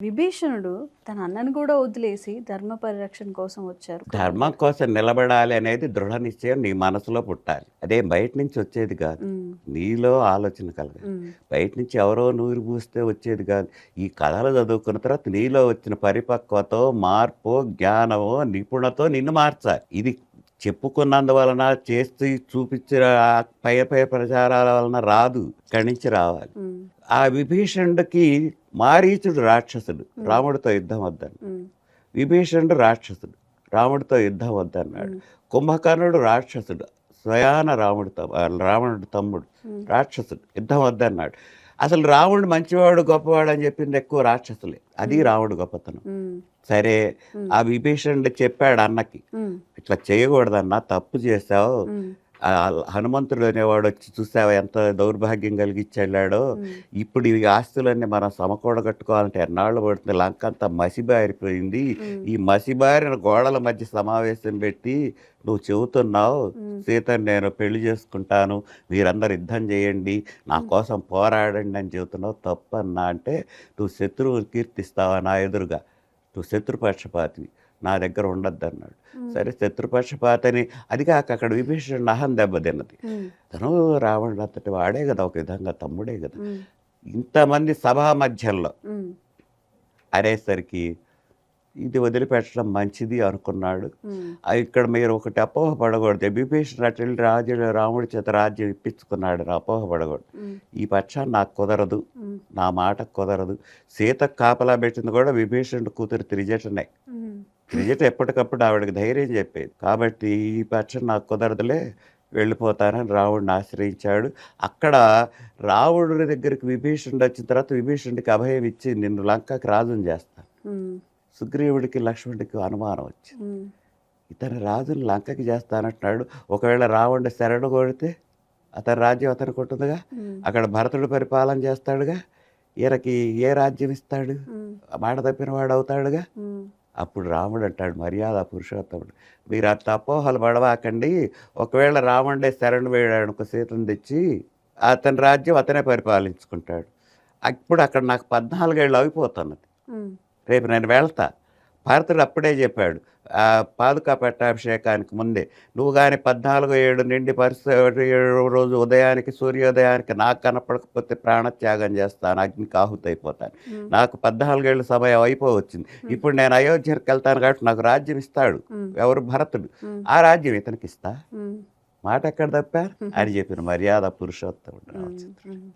విభీషణుడు తన అన్నను కూడా వదిలేసి ధర్మ పరిరక్షణ కోసం వచ్చారు. ధర్మం కోసం నిలబడాలి అనేది దృఢ నిశ్చయం నీ మనసులో పుట్టాలి. అదే బయట నుంచి వచ్చేది కాదు. ఉమ్, నీలో ఆలోచన కలగాలి. ఉమ్, బయట నుంచి ఎవరో నూరి పూస్తే వచ్చేది కాదు. ఈ కథలు చదువుకున్న తర్వాత నీలో వచ్చిన పరిపక్వతో, మార్పో, జ్ఞానమో, నిపుణతో నిన్ను మార్చాలి. ఇది చెప్పుకున్నందువలన చేస్తూ చూపించిన పై పై ప్రచారాల వలన రాదు, ఇక్కడి నుంచి రావాలి. ఉమ్, ఆ విభీషణుడికి మారీచుడు రాక్షసుడు, రాముడితో యుద్ధం వద్దన్నాడు. ఉమ్, విభీషణుడు రాక్షసుడు, రాముడితో యుద్ధం వద్దన్నాడు. కుంభకర్ణుడు రాక్షసుడు, స్వయాన రావణుడి తమ్ముడు రాక్షసుడు, యుద్ధం వద్దన్నాడు. అసలు రావణుడు మంచివాడు గొప్పవాడు అని చెప్పింది ఎక్కువ రాక్షసులే. అది రాముడు గొప్పతనం. ఉమ్, సరే, ఆ విభీషణుడు చెప్పాడు అన్నకి, ఉమ్, ఇట్లా చేయకూడదన్నా, తప్పు చేసావు. ఉమ్, ఆ హనుమంతుడు అనేవాడు వచ్చి చూసావా ఎంత దౌర్భాగ్యం కలిగించి వెళ్ళాడో. ఇప్పుడు ఈ ఆస్తులన్నీ మనం సమకూడగట్టుకోవాలంటే ఎన్నాళ్ళు పడుతుంది. లంక అంతా మసిబారిపోయింది. ఈ మసిబారిన గోడల మధ్య సమావేశం పెట్టి నువ్వు చెబుతున్నావు, సీతను నేను పెళ్లి చేసుకుంటాను, మీరందరూ యుద్ధం చేయండి, నా కోసం పోరాడండి అని చెబుతున్నావు, తప్పన్నా. అంటే నువ్వు శత్రువుని కీర్తిస్తావా నా ఎదురుగా, నువ్వు శత్రుపక్షపాతివి, నా దగ్గర ఉండద్దు అన్నాడు. సరే, శత్రుపక్షపాతని. అది కాక అక్కడ విభీషణుడు అహం దెబ్బతిన్నది. తను రావణుడు అంతటి వాడే కదా, ఒక విధంగా తమ్ముడే కదా. ఇంతమంది సభా మధ్యంలో అనేసరికి ఇది వదిలిపెట్టడం మంచిది అనుకున్నాడు. ఇక్కడ మీరు ఒకటి అపోహపడకూడదు. విభీషణుడు అటు వెళ్ళి రాముడి చేత రాజ్యం ఇప్పించుకున్నాడు, అపోహపడకూడదు. ఈ పక్షాన్ని నాకు కుదరదు, నా మాట కుదరదు. సీతకు కాపలా పెట్టింది కూడా విభీషణుడు కూతురు త్రిజటనే. త్రిజట ఎప్పటికప్పుడు ఆవిడకి ధైర్యం చెప్పేది. కాబట్టి ఈ పక్షం నాకు కుదరదులే, వెళ్ళిపోతానని రావణుడిని ఆశ్రయించాడు. అక్కడ రావణుడి దగ్గరికి విభీషణుడు వచ్చిన తర్వాత విభీషణుడికి అభయం ఇచ్చి, నిన్ను లంకకి రాజుని చేస్తాను. సుగ్రీవుడికి లక్ష్మణుడికి అనుమానం వచ్చింది, ఇతను రాజుని లంకకి చేస్తానంటున్నాడు. ఒకవేళ రావణుడి శరణు కోరితే అతని రాజ్యం అతనికి ఉంటుందిగా, అక్కడ భరతుడు పరిపాలన చేస్తాడుగా, ఈయనకి ఏ రాజ్యం ఇస్తాడు, మాట తప్పిన వాడు అవుతాడుగా. అప్పుడు రాముడు అంటాడు, మర్యాద పురుషోత్తముడు, మీరు అట్లా అపోహలు పడవాకండి. ఒకవేళ రావణుడే శరణు వేయడానికి సీతను తెచ్చి అతని రాజ్యం అతనే పరిపాలించుకుంటాడు. అప్పుడు అక్కడ నాకు 14 ఏళ్ళు అయిపోతున్నది, రేపు నేను వెళ్తా. భరతుడు అప్పుడే చెప్పాడు, పాదుకా పట్టాభిషేకానికి ముందే, నువ్వు కానీ 14 ఏడు నిండి 17 రోజు ఉదయానికి సూర్యోదయానికి నాకు కనపడకపోతే ప్రాణత్యాగం చేస్తాను, అగ్నికి ఆహుతైపోతాను. నాకు 14 ఏళ్ళు సమయం అయిపోవచ్చింది. ఇప్పుడు నేను అయోధ్యకి వెళ్తాను కాబట్టి నాకు రాజ్యం ఇస్తాడు ఎవరు, భరతుడు. ఆ రాజ్యం ఇతనికి ఇస్తా, మాట ఎక్కడ తప్పా అని చెప్పిన మర్యాద పురుషోత్తముడు రామచంద్రుడు.